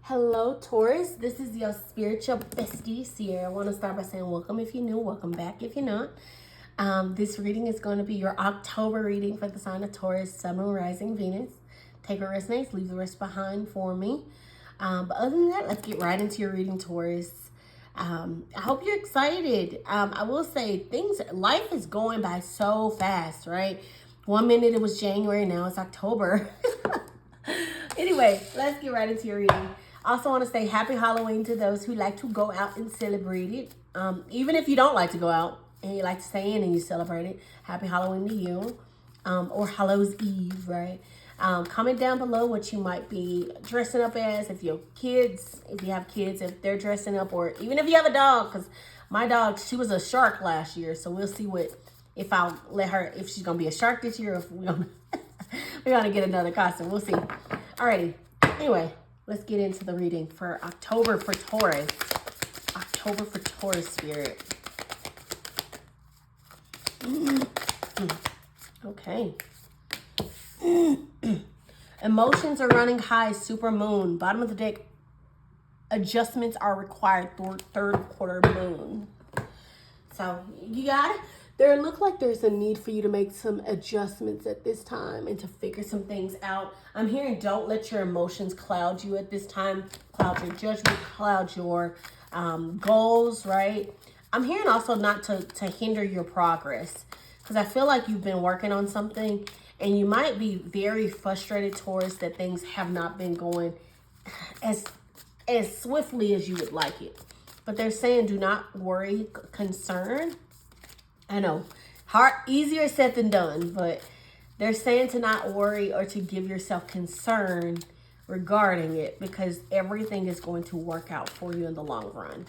Hello, Taurus. This is your spiritual bestie, Ciara. I want to start by saying welcome if you're new, welcome back if you're not. This reading is going to be your October reading for the sign of Taurus, Sun, Moon, Rising, Venus. Take what resonates, leave the rest behind for me. But other than that, let's get right into your reading, Taurus. I hope you're excited. I will say life is going by so fast, right? 1 minute it was January, now it's October. Anyway, let's get right into your reading. I also want to say happy Halloween to those who like to go out and celebrate it. Even if you don't like to go out and you like to stay in and you celebrate it, happy Halloween to you. Or Hallows Eve, right? Comment down below what you might be dressing up as. If you have kids, if they're dressing up, or even if you have a dog, because my dog, she was a shark last year. So we'll see if I'll let her, if she's going to be a shark this year, or if we're going to get another costume. We'll see. Alrighty. Anyway, let's get into the reading for October for Taurus. October for Taurus spirit. Okay. Emotions are running high, super moon. Bottom of the deck, adjustments are required, third quarter moon. So, you got it. There look like there's a need for you to make some adjustments at this time and to figure some things out. I'm hearing don't let your emotions cloud you at this time. Cloud your judgment, cloud your goals, right? I'm hearing also not to hinder your progress, because I feel like you've been working on something and you might be very frustrated towards that things have not been going as swiftly as you would like it. But they're saying do not worry, concern. I know, easier said than done, but they're saying to not worry or to give yourself concern regarding it, because everything is going to work out for you in the long run.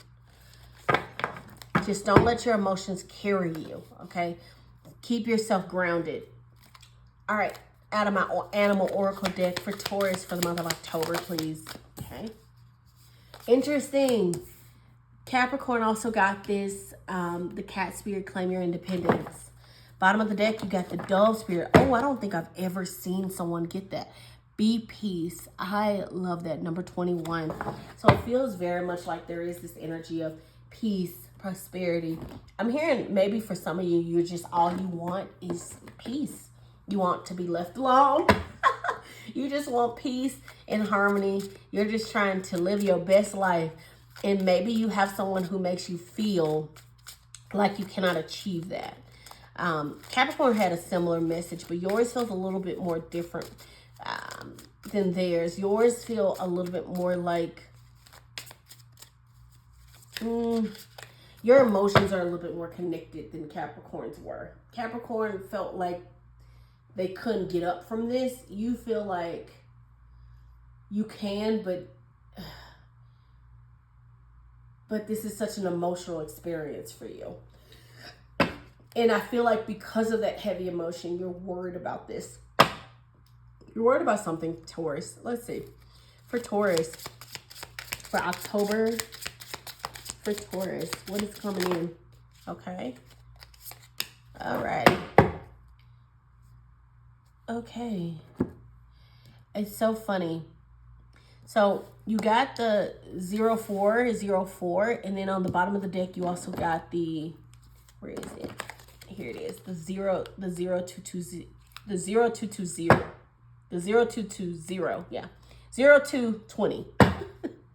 Just don't let your emotions carry you, okay? Keep yourself grounded. All right, out of my animal oracle deck for Taurus for the month of October, please. Okay. Interesting. Capricorn also got this, the cat spirit, claim your independence. Bottom of the deck, you got the dove spirit. Oh, I don't think I've ever seen someone get that. Be peace. I love that, number 21. So it feels very much like there is this energy of peace, prosperity. I'm hearing maybe for some of you, you're just, all you want is peace. You want to be left alone. You just want peace and harmony. You're just trying to live your best life. And maybe you have someone who makes you feel like you cannot achieve that. Capricorn had a similar message, but yours feels a little bit more different than theirs. Yours feel a little bit more like your emotions are a little bit more connected than Capricorn's were. Capricorn felt like they couldn't get up from this. You feel like you can, but this is such an emotional experience for you. And I feel like because of that heavy emotion, you're worried about this. You're worried about something, Taurus. Let's see. For Taurus, for October, for Taurus, what is coming in? Okay. All right. Okay. It's so funny. So you got the 04, and then on the bottom of the deck, you also got the, where is it? Here it is, the 0220, yeah, 0220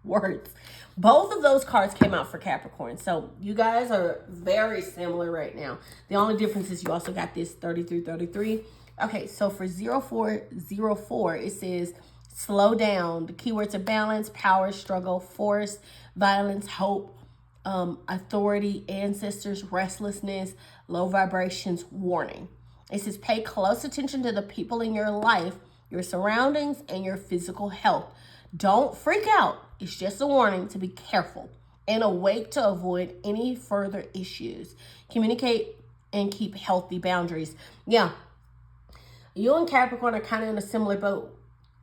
words. Both of those cards came out for Capricorn. So you guys are very similar right now. The only difference is you also got this 3333. Okay, so for 0404, it says, slow down. The keywords are balance, power, struggle, force, violence, hope, authority, ancestors, restlessness, low vibrations, warning. It says pay close attention to the people in your life, your surroundings, and your physical health. Don't freak out. It's just a warning to be careful and awake to avoid any further issues. Communicate and keep healthy boundaries. Yeah, you and Capricorn are kind of in a similar boat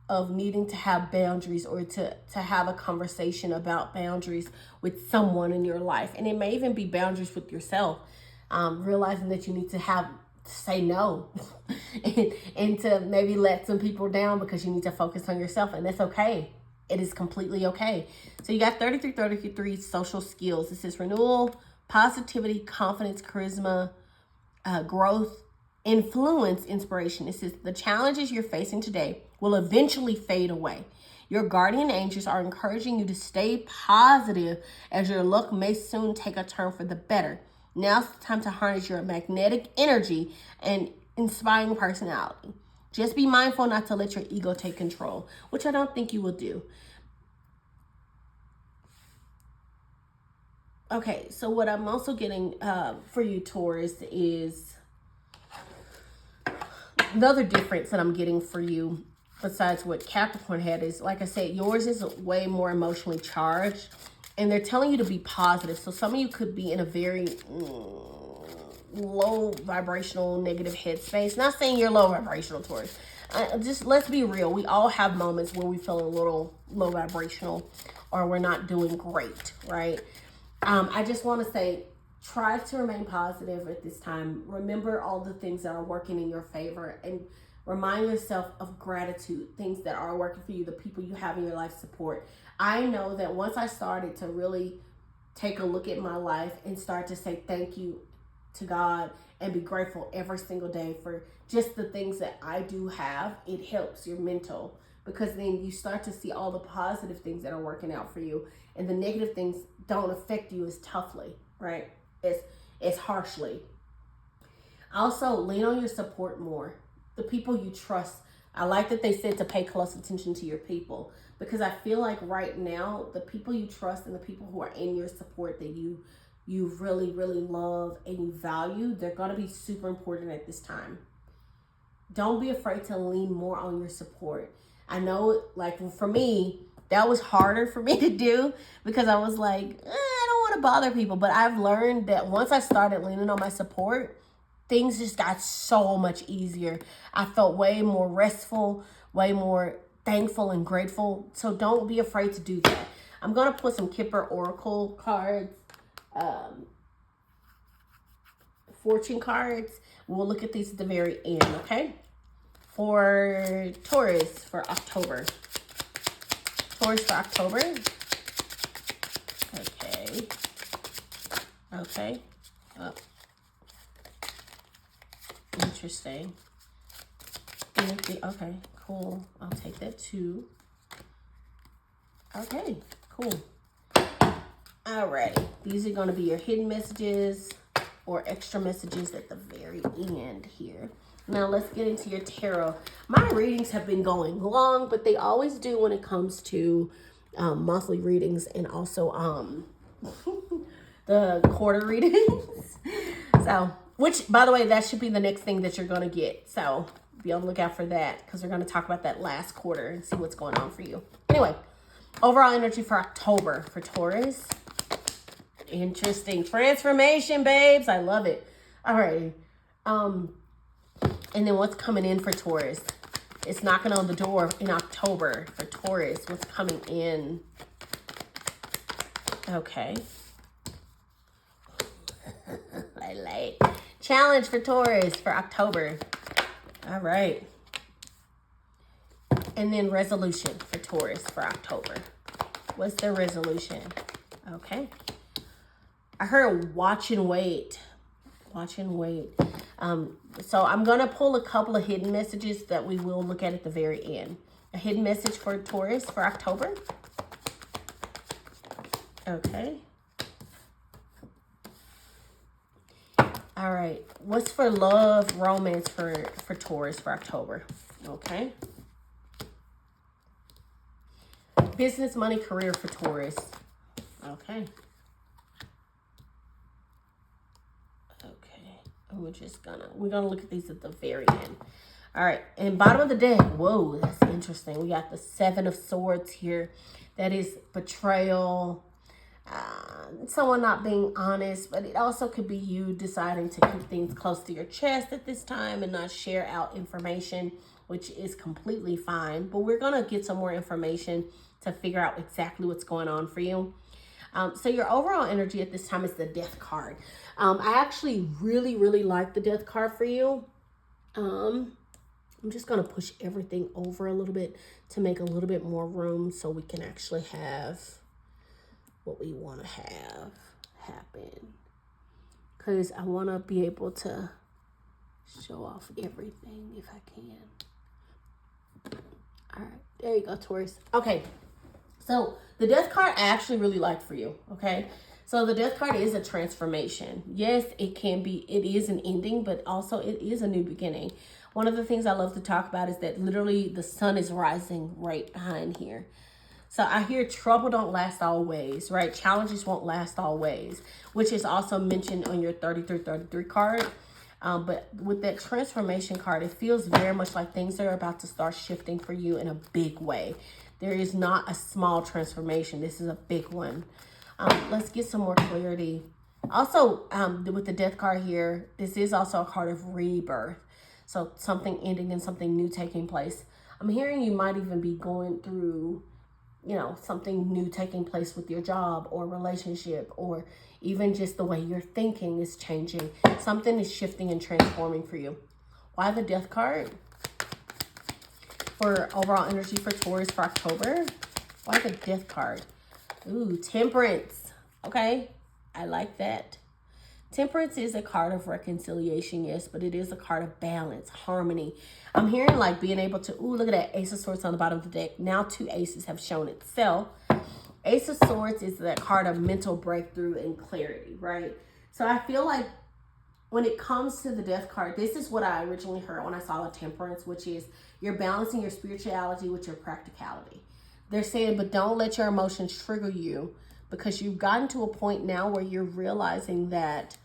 of needing to have boundaries, or to have a conversation about boundaries with someone in your life. And it may even be boundaries with yourself, realizing that you need to say no and to maybe let some people down because you need to focus on yourself. And that's okay. it is completely okay. So you got 33 social skills. This is renewal, positivity, confidence, charisma, growth, influence, inspiration. It says the challenges you're facing today will eventually fade away. Your guardian angels are encouraging you to stay positive as your luck may soon take a turn for the better. Now's the time to harness your magnetic energy and inspiring personality. Just be mindful not to let your ego take control, which I don't think you will do. Okay, so what I'm also getting for you, Taurus, is another difference that I'm getting for you besides what Capricorn had is, like I said, yours is way more emotionally charged, and they're telling you to be positive. So some of you could be in a very low vibrational, negative headspace. Not saying you're low vibrational, Taurus. Just let's be real. We all have moments where we feel a little low vibrational or we're not doing great, right? I just want to say, try to remain positive at this time. Remember all the things that are working in your favor and remind yourself of gratitude, things that are working for you, the people you have in your life support. I know that once I started to really take a look at my life and start to say thank you to God and be grateful every single day for just the things that I do have, it helps your mental, because then you start to see all the positive things that are working out for you, and the negative things don't affect you as toughly, right? As harshly. Also, lean on your support more. The people you trust. I like that they said to pay close attention to your people, because I feel like right now, the people you trust and the people who are in your support that you really, really love and you value, they're going to be super important at this time. Don't be afraid to lean more on your support. I know, like for me, that was harder for me to do because I was like, I don't want to bother people. But I've learned that once I started leaning on my support, things just got so much easier. I felt way more restful, way more thankful and grateful. So don't be afraid to do that. I'm going to put some Kipper Oracle cards, fortune cards. We'll look at these at the very end, okay? For Taurus for October. Taurus for October. Okay. Okay. Oh. Interesting. Okay, cool. I'll take that too. Okay, cool. Alrighty. These are going to be your hidden messages or extra messages at the very end here. Now let's get into your tarot. My readings have been going long, but they always do when it comes to monthly readings and also the quarter readings. So, which, by the way, that should be the next thing that you're going to get. So be on the lookout for that, because we're going to talk about that last quarter and see what's going on for you. Anyway, overall energy for October for Taurus. Interesting. Transformation, babes. I love it. All right. And then what's coming in for Taurus? It's knocking on the door in October for Taurus. What's coming in? Okay. I like. Challenge for Taurus for October. All right. And then resolution for Taurus for October. What's the resolution? Okay. I heard watch and wait. Watch and wait. So I'm going to pull a couple of hidden messages that we will look at the very end. A hidden message for Taurus for October. Okay. All right. What's for love, romance for Taurus for October? Okay. Business, money, career for Taurus. Okay. We're gonna look at these at the very end. All right, and bottom of the deck. Whoa, that's interesting. We got the Seven of Swords here. That is betrayal, someone not being honest, but it also could be you deciding to keep things close to your chest at this time and not share out information, which is completely fine. But we're gonna get some more information to figure out exactly what's going on for you. So your overall energy at this time is the Death card. I actually really, really like the Death card for you. I'm just going to push everything over a little bit to make a little bit more room so we can actually have what we want to have happen. Because I want to be able to show off everything if I can. All right, there you go, Taurus. Okay, so the Death card I actually really like for you, okay? So the Death card is a transformation. Yes, it is an ending, but also it is a new beginning. One of the things I love to talk about is that literally the sun is rising right behind here. So I hear trouble don't last always, right? Challenges won't last always, which is also mentioned on your 3333 card. But with that transformation card, it feels very much like things are about to start shifting for you in a big way. There is not a small transformation. This is a big one. Let's get some more clarity. Also, with the Death card here, this is also a card of rebirth. So something ending and something new taking place. I'm hearing you might even be going through, you know, something new taking place with your job or relationship, or even just the way you're thinking is changing. Something is shifting and transforming for you. Why the Death card? For overall energy for Taurus for October. Why the Death card? Ooh, Temperance. Okay, I like that. Temperance is a card of reconciliation, yes, but it is a card of balance, harmony. I'm hearing like being able to, ooh, look at that Ace of Swords on the bottom of the deck. Now 2 aces have shown itself. Ace of Swords is that card of mental breakthrough and clarity, right? So I feel like when it comes to the Death card, this is what I originally heard when I saw the Temperance, which is you're balancing your spirituality with your practicality. They're saying, but don't let your emotions trigger you, because you've gotten to a point now where you're realizing that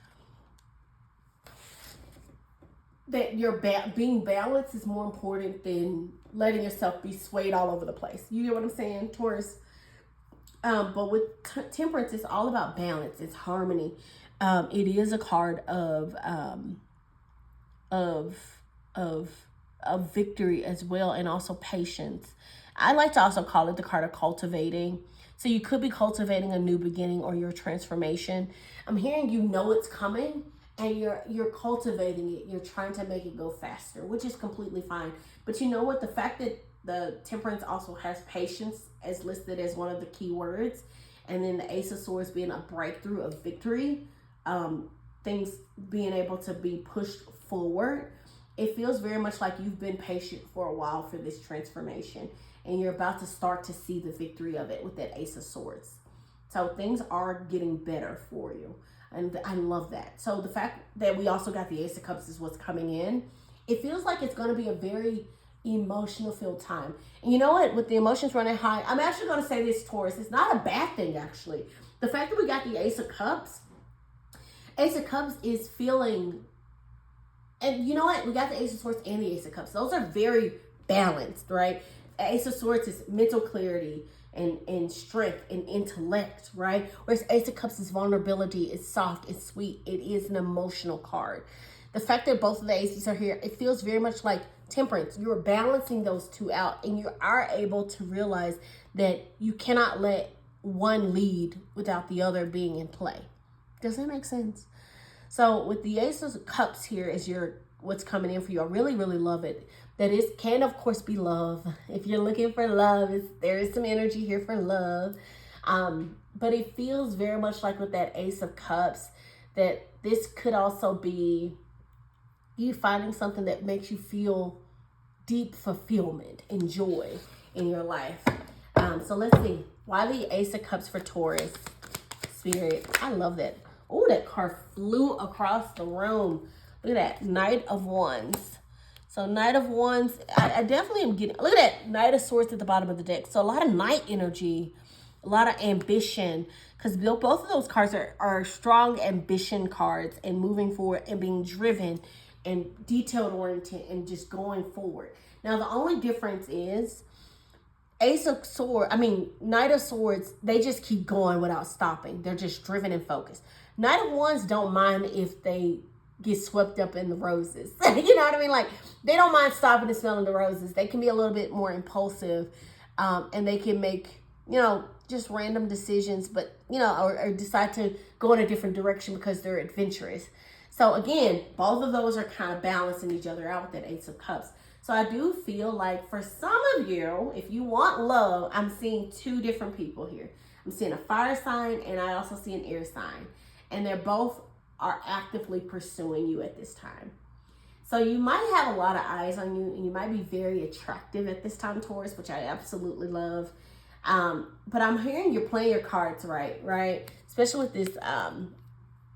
your being balanced is more important than letting yourself be swayed all over the place. You get what I'm saying, Taurus? But with Temperance, it's all about balance. It's harmony. It is a card of victory as well, and also patience. I like to also call it the card of cultivating. So you could be cultivating a new beginning or your transformation. I'm hearing you know it's coming, and you're cultivating it. You're trying to make it go faster, which is completely fine. But you know what? The fact that the Temperance also has patience as listed as one of the key words, and then the Ace of Swords being a breakthrough of victory, things being able to be pushed forward. It feels very much like you've been patient for a while for this transformation, and you're about to start to see the victory of it with that Ace of Swords. So things are getting better for you, and I love that. So the fact that we also got the Ace of Cups is what's coming in. It feels like it's going to be a very emotional filled time. And you know what? With the emotions running high, I'm actually going to say this, Taurus. It's not a bad thing, actually. The fact that we got the Ace of Cups is feeling, and you know what? We got the Ace of Swords and the Ace of Cups. Those are very balanced, right? Ace of Swords is mental clarity and strength and intellect, right? Whereas Ace of Cups is vulnerability, it's soft, it's sweet, it is an emotional card. The fact that both of the aces are here, it feels very much like Temperance. You're balancing those two out, and you are able to realize that you cannot let one lead without the other being in play. Does that make sense? So with the Ace of Cups here is what's coming in for you. I really, really love it. That can of course be love. If you're looking for love, there is some energy here for love. But it feels very much like with that Ace of Cups that this could also be you finding something that makes you feel deep fulfillment and joy in your life. So let's see. Why the Ace of Cups for Taurus? Spirit. I love that. Oh, that card flew across the room. Look at that. Knight of Wands. So Knight of Wands, I definitely am getting, look at that. Knight of Swords at the bottom of the deck. So a lot of Knight energy, a lot of ambition, because both of those cards are strong ambition cards and moving forward and being driven and detailed oriented and just going forward. Now, the only difference is Knight of Swords, they just keep going without stopping. They're just driven and focused. Knight of Wands don't mind if they get swept up in the roses. You know what I mean? Like, they don't mind stopping and smelling the roses. They can be a little bit more impulsive, and they can make, just random decisions, but, or decide to go in a different direction because they're adventurous. So again, both of those are kind of balancing each other out with that Ace of Cups. So I do feel like for some of you, if you want love, I'm seeing two different people here. I'm seeing a fire sign and I also see an air sign. And they're both are actively pursuing you at this time. So you might have a lot of eyes on you and you might be very attractive at this time, Taurus, which I absolutely love. But I'm hearing you're playing your cards right? Especially with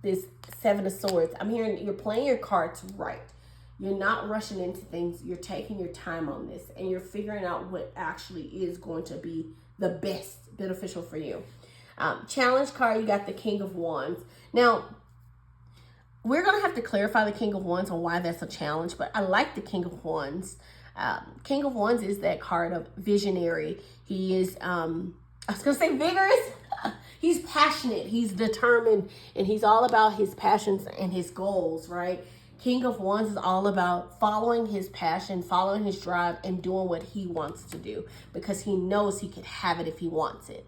this Seven of Swords. I'm hearing you're playing your cards right. You're not rushing into things. You're taking your time on this and you're figuring out what actually is going to be the best beneficial for you. Challenge card, you got the King of Wands. Now, we're going to have to clarify the King of Wands on why that's a challenge, but I like the King of Wands. King of Wands is that card of visionary. He is, I was going to say vigorous. He's passionate, he's determined, and he's all about his passions and his goals, right? King of Wands is all about following his passion, following his drive, and doing what he wants to do because he knows he could have it if he wants it.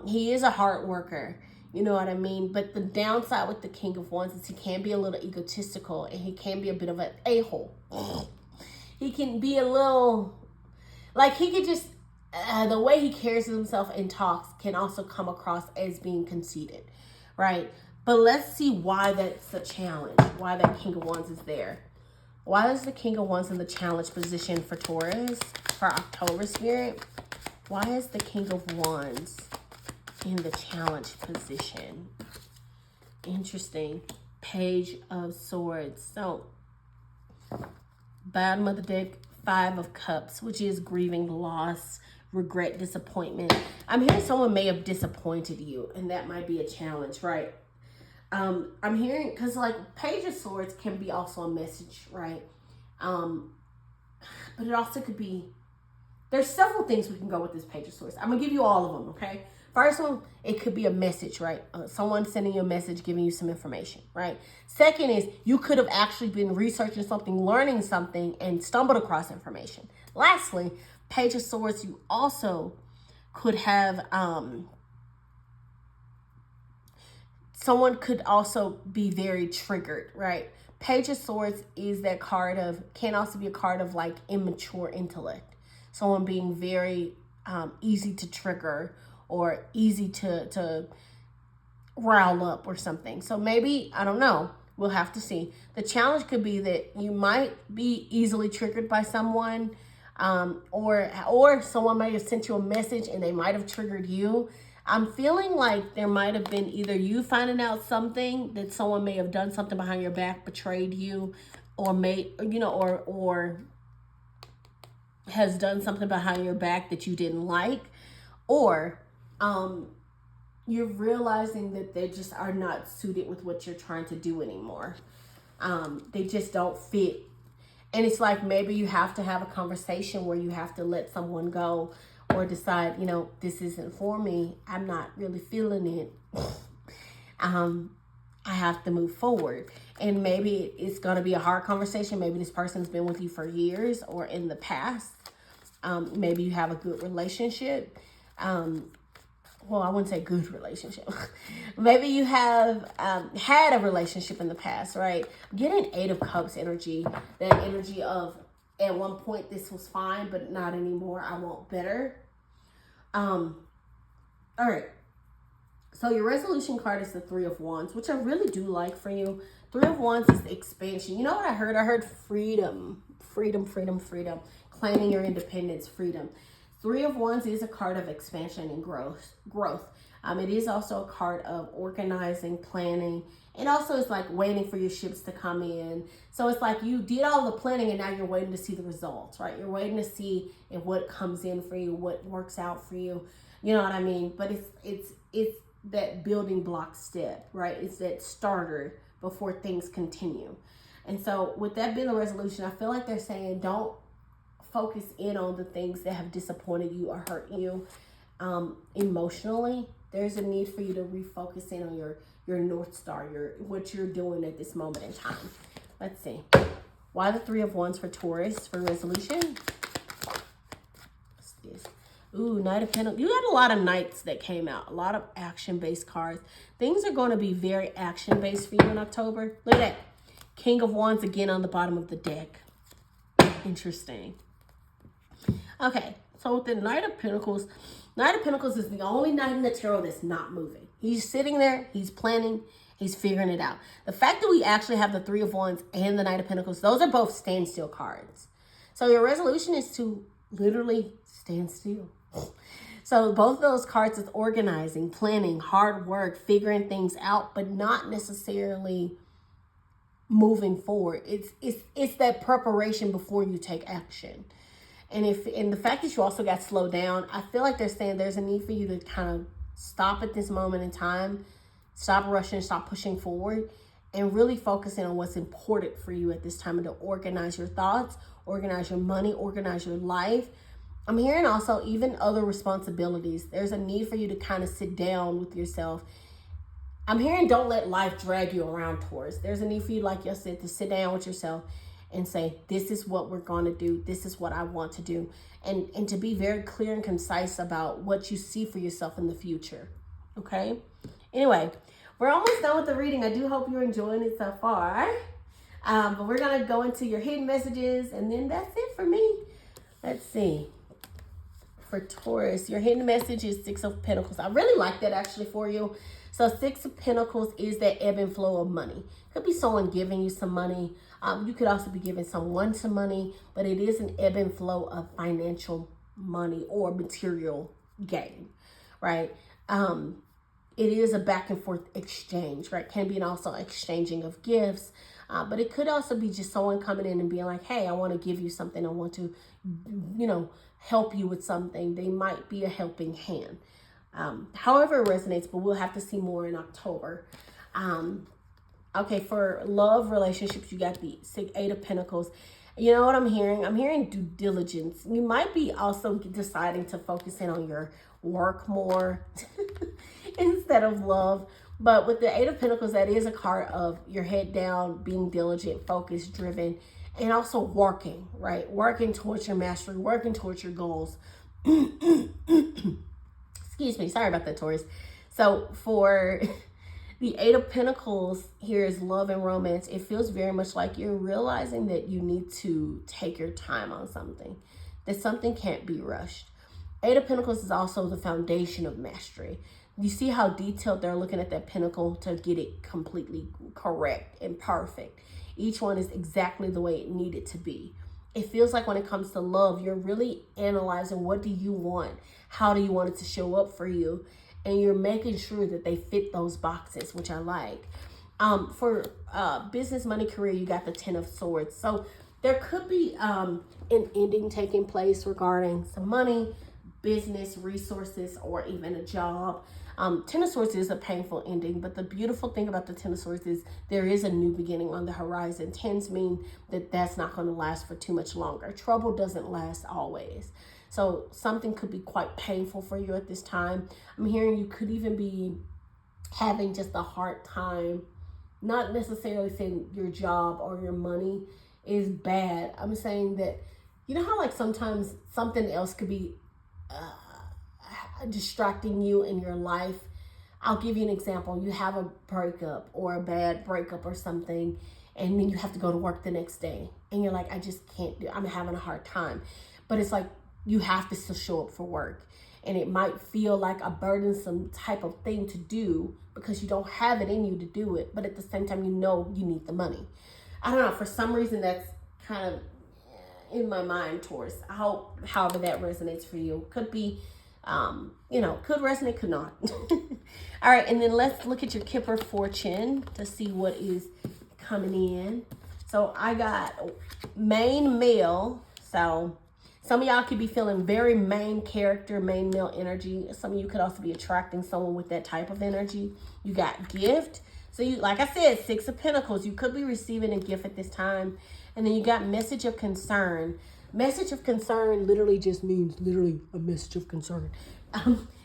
He is a hard worker. You know what I mean? But the downside with the King of Wands is he can be a little egotistical and he can be a bit of an a-hole. He can be a little, like he could just, the way he carries himself and talks can also come across as being conceited, right? But let's see why that's a challenge, why that King of Wands is there. Why is the King of Wands in the challenge position for Taurus, for October, Spirit? Why is the King of Wands in the challenge position? Interesting. Page of Swords. So, bottom of the deck, Five of Cups, which is grieving, loss, regret, disappointment. I'm hearing someone may have disappointed you, and that might be a challenge, right? I'm hearing, because like Page of Swords can be also a message, right? But it also could be, there's several things we can go with this Page of Swords. I'm going to give you all of them, okay? First one, it could be a message, right? Someone sending you a message, giving you some information, right? Second is you could have actually been researching something, learning something, and stumbled across information. Lastly, Page of Swords, you also could have, someone could also be very triggered, right? Page of Swords is that card of, can also be a card of like immature intellect. Someone being very easy to trigger or easy to rile up or something. So maybe, I don't know, we'll have to see. The challenge could be that you might be easily triggered by someone, or someone might have sent you a message and they might have triggered you. I'm feeling like there might have been either you finding out something that someone may have done something behind your back, betrayed you, or or has done something behind your back that you didn't like, or you're realizing that they just are not suited with what you're trying to do anymore. They just don't fit. And it's like maybe you have to have a conversation where you have to let someone go or decide, this isn't for me. I'm not really feeling it. I have to move forward. And maybe it's going to be a hard conversation. Maybe this person's been with you for years or in the past. Maybe you have a good relationship. Well, I wouldn't say good relationship. Maybe you have had a relationship in the past, right? Getting Eight of Cups energy, that energy of at one point this was fine, but not anymore. I want better. All right. So your resolution card is the Three of Wands, which I really do like for you. Three of Wands is expansion. You know what I heard? I heard freedom, freedom, freedom, freedom, claiming your independence, freedom. Three of Wands is a card of expansion and growth. It is also a card of organizing, planning, and also it's like waiting for your ships to come in. So it's like you did all the planning and now you're waiting to see the results, right? You're waiting to see if what comes in for you, what works out for you. You know what I mean? But it's that building block step, right? It's that starter before things continue. And so with that being the resolution, I feel like they're saying don't focus in on the things that have disappointed you or hurt you emotionally. There's a need for you to refocus in on your North Star, what you're doing at this moment in time. Let's see. Why the Three of Wands for Taurus for resolution? What's this? Ooh, Knight of Pentacles. You had a lot of Knights that came out. A lot of action-based cards. Things are going to be very action-based for you in October. Look at that. King of Wands again on the bottom of the deck. Interesting. Okay, so with the Knight of Pentacles is the only knight in the tarot that's not moving. He's sitting there, he's planning, he's figuring it out. The fact that we actually have the Three of Wands and the Knight of Pentacles, those are both standstill cards. So your resolution is to literally stand still. So both of those cards is organizing, planning, hard work, figuring things out, but not necessarily moving forward. It's that preparation before you take action. And the fact that you also got slowed down, I feel like they're saying there's a need for you to kind of stop at this moment in time, stop rushing, stop pushing forward, and really focusing on what's important for you at this time, and to organize your thoughts, organize your money, organize your life. I'm hearing also even other responsibilities. There's a need for you to kind of sit down with yourself. I'm hearing don't let life drag you around, Taurus. There's a need for you, like I said, to sit down with yourself and say, this is what we're going to do. This is what I want to do. And to be very clear and concise about what you see for yourself in the future. Okay? Anyway, we're almost done with the reading. I do hope you're enjoying it so far. But we're going to go into your hidden messages, and then that's it for me. Let's see. For Taurus, your hidden message is Six of Pentacles. I really like that actually for you. So Six of Pentacles is that ebb and flow of money. Could be someone giving you some money. You could also be giving someone some money, but it is an ebb and flow of financial money or material gain, right? It is a back and forth exchange, right? Can be also exchanging of gifts, but it could also be just someone coming in and being like, hey, I want to give you something. I want to, help you with something. They might be a helping hand. However it resonates, but we'll have to see more in October. Okay, for love relationships, you got the Eight of Pentacles. You know what I'm hearing? I'm hearing due diligence. You might be also deciding to focus in on your work more instead of love. But with the Eight of Pentacles, that is a card of your head down, being diligent, focused, driven, and also working, right? Working towards your mastery, working towards your goals. Excuse me. Sorry about that, Taurus. So for the Eight of Pentacles, here is love and romance. It feels very much like you're realizing that you need to take your time on something, that something can't be rushed. Eight of Pentacles is also the foundation of mastery. You see how detailed they're looking at that pentacle to get it completely correct and perfect. Each one is exactly the way it needed to be. It feels like when it comes to love, you're really analyzing, what do you want? How do you want it to show up for you? And you're making sure that they fit those boxes, which I like. For business, money, career, you got the Ten of Swords. So there could be an ending taking place regarding some money, business, resources, or even a job. Ten of Swords is a painful ending, but the beautiful thing about the Ten of Swords is there is a new beginning on the horizon. Tens mean that that's not going to last for too much longer. Trouble doesn't last always. So something could be quite painful for you at this time. I'm hearing you could even be having just a hard time, not necessarily saying your job or your money is bad. I'm saying that, you know how like sometimes something else could be distracting you in your life. I'll give you an example. You have a breakup or a bad breakup or something, and then you have to go to work the next day, and you're like, I just can't do it. I'm having a hard time. But it's like you have to still show up for work, and it might feel like a burdensome type of thing to do because you don't have it in you to do it, but at the same time you know you need the money. I don't know, for some reason that's kind of in my mind, Taurus. I hope however that resonates for you. Could be could resonate, could not. All right, and then let's look at your Kipper fortune to see what is coming in. So I got main male. So some of y'all could be feeling very main character, main male energy. Some of you could also be attracting someone with that type of energy. You got gift. So you, like I said, Six of Pentacles. You could be receiving a gift at this time. And then you got message of concern. Message of concern literally just means a message of concern.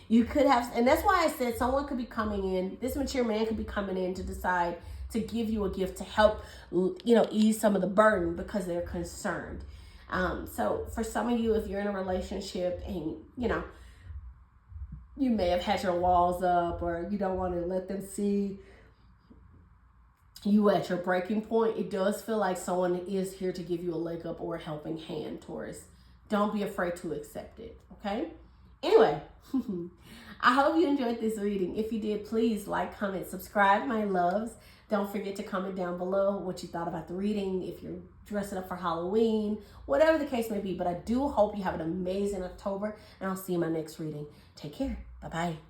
You could have, and that's why I said someone could be coming in, this mature man could be coming in to decide to give you a gift to help, ease some of the burden because they're concerned. So for some of you, if you're in a relationship and, you may have had your walls up or you don't want to let them see you at your breaking point, it does feel like someone is here to give you a leg up or a helping hand, Taurus. Don't be afraid to accept it, okay? Anyway, I hope you enjoyed this reading. If you did, please like, comment, subscribe, my loves. Don't forget to comment down below what you thought about the reading, if you're dressing up for Halloween, whatever the case may be. But I do hope you have an amazing October, and I'll see you in my next reading. Take care. Bye-bye.